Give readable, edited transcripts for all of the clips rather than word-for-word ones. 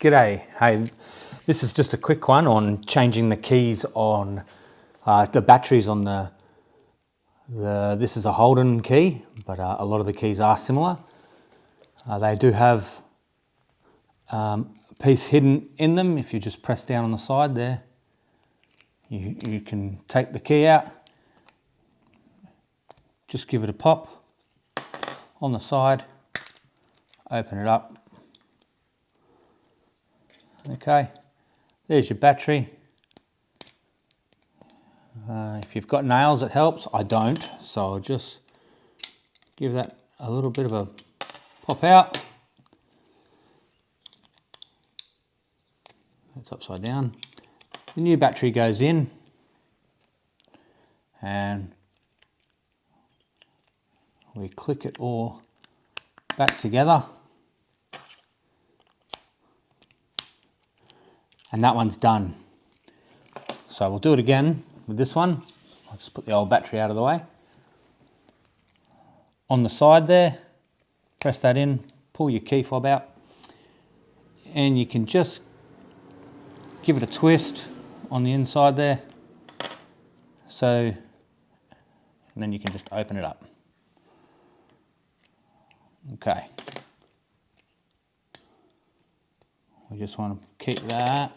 G'day. Hey, this is just a quick one on changing the keys on the batteries on this is a Holden key, but a lot of the keys are similar. They do have a piece hidden in them. If you just press down on the side there, you can take the key out, just give it a pop on the side, open it up. Okay, there's your battery. If you've got nails, it helps. I don't, so I'll just give that a little bit of a pop out. It's upside down. The new battery goes in, and we click it all back together. And that one's done. So we'll do it again with this one. I'll just put the old battery out of the way. On the side there, press that in, pull your key fob out, and you can just give it a twist on the inside there. And then you can just open it up. Okay. We just want to keep that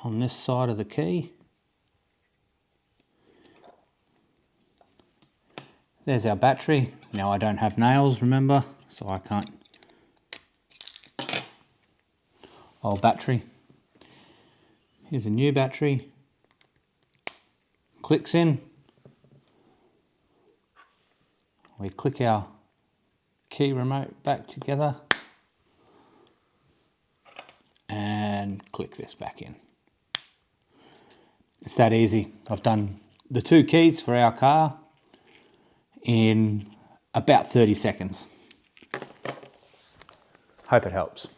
on this side of the key. There's our battery. Now I don't have nails, remember, so I can't. Old battery. Here's a new battery. Clicks in. We click our key remote back together and click this back in. It's that easy. I've done the two keys for our car in about 30 seconds. Hope it helps.